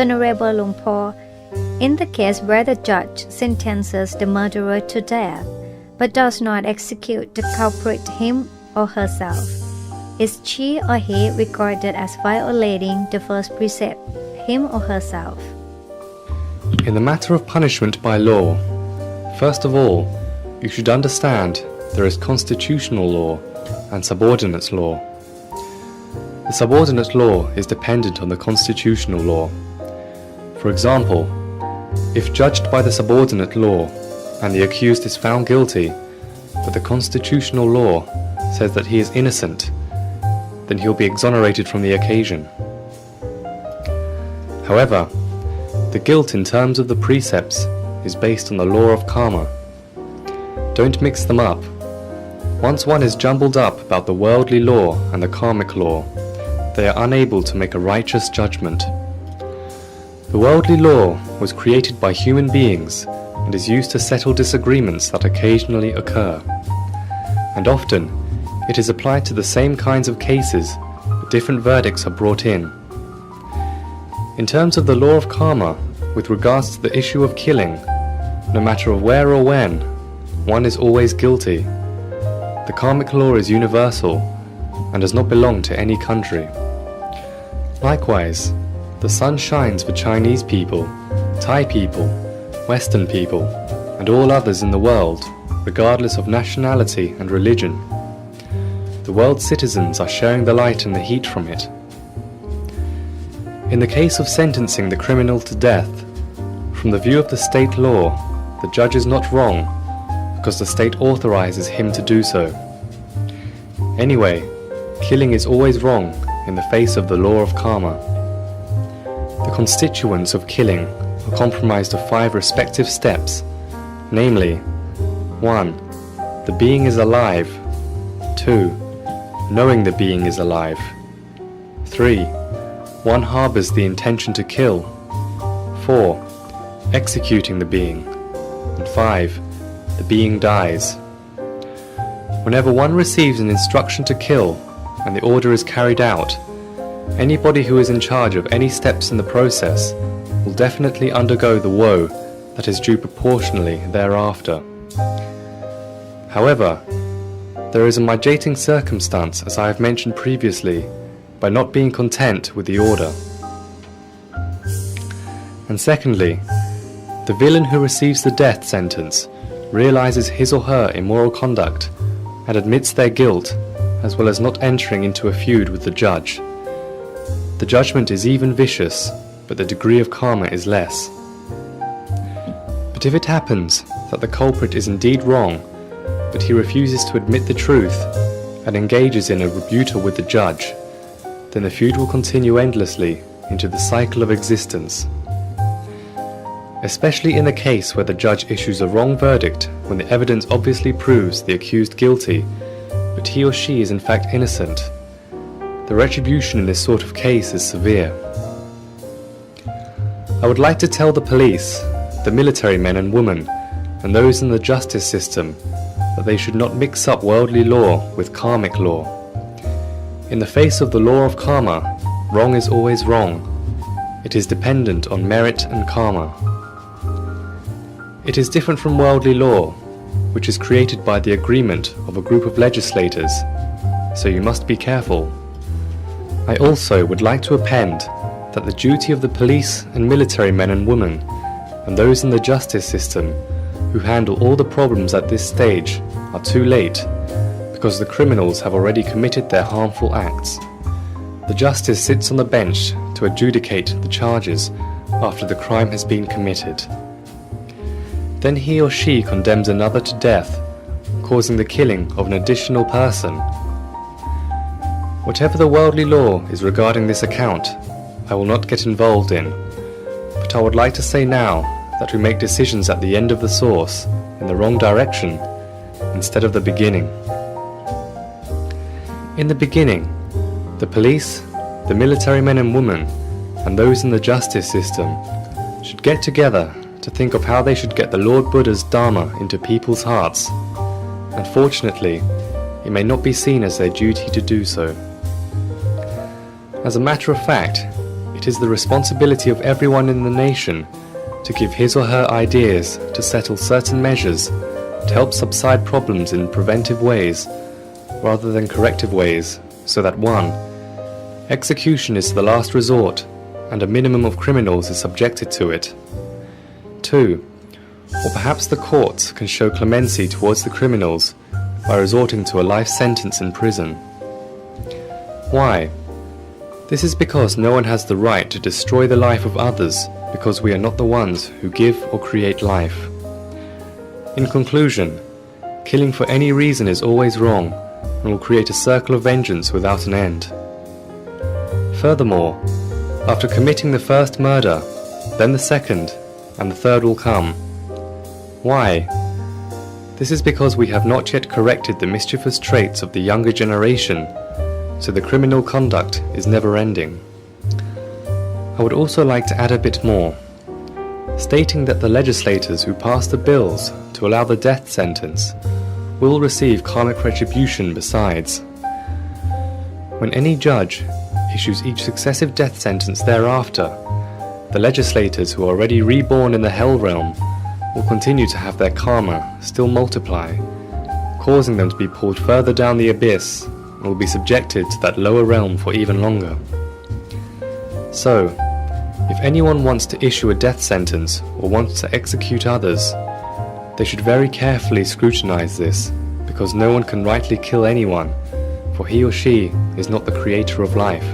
Honorable Luang Por, in the case where the judge sentences the murderer to death but does not execute the culprit him or herself, is she or he regarded as violating the first precept, him or herself? In the matter of punishment by law, first of all, you should understand there is constitutional law and subordinate law. The subordinate law is dependent on the constitutional law. For example, if judged by the subordinate law and the accused is found guilty, but the constitutional law says that he is innocent, then he'll be exonerated from the occasion. However, the guilt in terms of the precepts is based on the law of karma. Don't mix them up. Once one is jumbled up about the worldly law and the karmic law, they are unable to make a righteous judgment. The worldly law was created by human beings and is used to settle disagreements that occasionally occur. And often, it is applied to the same kinds of cases, but different verdicts are brought in. In terms of the law of karma, with regards to the issue of killing, no matter of where or when, one is always guilty. The karmic law is universal and does not belong to any country. Likewise, the sun shines for Chinese people, Thai people, Western people, and all others in the world, regardless of nationality and religion. The world's citizens are sharing the light and the heat from it. In the case of sentencing the criminal to death, from the view of the state law, the judge is not wrong, because the state authorizes him to do so. Anyway, killing is always wrong in the face of the law of karma. The constituents of killing are comprised of 5 respective steps, namely 1. The being is alive. 2. Knowing the being is alive. 3. One harbors the intention to kill. 4. Executing the being. And 5. The being dies. Whenever one receives an instruction to kill and the order is carried out, anybody who is in charge of any steps in the process will definitely undergo the woe that is due proportionally thereafter. However, there is a mitigating circumstance, as I have mentioned previously, by not being content with the order. And secondly, the villain who receives the death sentence realizes his or her immoral conduct and admits their guilt, as well as not entering into a feud with the judge. The judgment is even vicious, but the degree of karma is less. But if it happens that the culprit is indeed wrong, but he refuses to admit the truth and engages in a rebuttal with the judge, then the feud will continue endlessly into the cycle of existence. Especially in the case where the judge issues a wrong verdict when the evidence obviously proves the accused guilty, but he or she is in fact innocent. The retribution in this sort of case is severe. I would like to tell the police, the military men and women, and those in the justice system that they should not mix up worldly law with karmic law. In the face of the law of karma, wrong is always wrong. It is dependent on merit and karma. It is different from worldly law, which is created by the agreement of a group of legislators, so you must be careful. I also would like to append that the duty of the police and military men and women, and those in the justice system who handle all the problems at this stage, are too late, because the criminals have already committed their harmful acts. The justice sits on the bench to adjudicate the charges after the crime has been committed. Then he or she condemns another to death, causing the killing of an additional person. Whatever the worldly law is regarding this account, I will not get involved in, but I would like to say now that we make decisions at the end of the source, in the wrong direction, instead of the beginning. In the beginning, the police, the military men and women, and those in the justice system should get together to think of how they should get the Lord Buddha's Dharma into people's hearts. Unfortunately, it may not be seen as their duty to do so. As a matter of fact, it is the responsibility of everyone in the nation to give his or her ideas to settle certain measures to help subside problems in preventive ways rather than corrective ways, so that 1. Execution is the last resort and a minimum of criminals is subjected to it. 2. Or perhaps the courts can show clemency towards the criminals by resorting to a life sentence in prison. Why? This is because no one has the right to destroy the life of others because we are not the ones who give or create life. In conclusion, killing for any reason is always wrong and will create a circle of vengeance without an end. Furthermore, after committing the first murder, then the second, and the third will come. Why? This is because we have not yet corrected the mischievous traits of the younger generation, so the criminal conduct is never ending. I would also like to add a bit more, stating that the legislators who passed the bills to allow the death sentence will receive karmic retribution besides. When any judge issues each successive death sentence thereafter, the legislators who are already reborn in the hell realm will continue to have their karma still multiply, causing them to be pulled further down the abyss and will be subjected to that lower realm for even longer. So, if anyone wants to issue a death sentence or wants to execute others, they should very carefully scrutinize this, because no one can rightly kill anyone, for he or she is not the creator of life.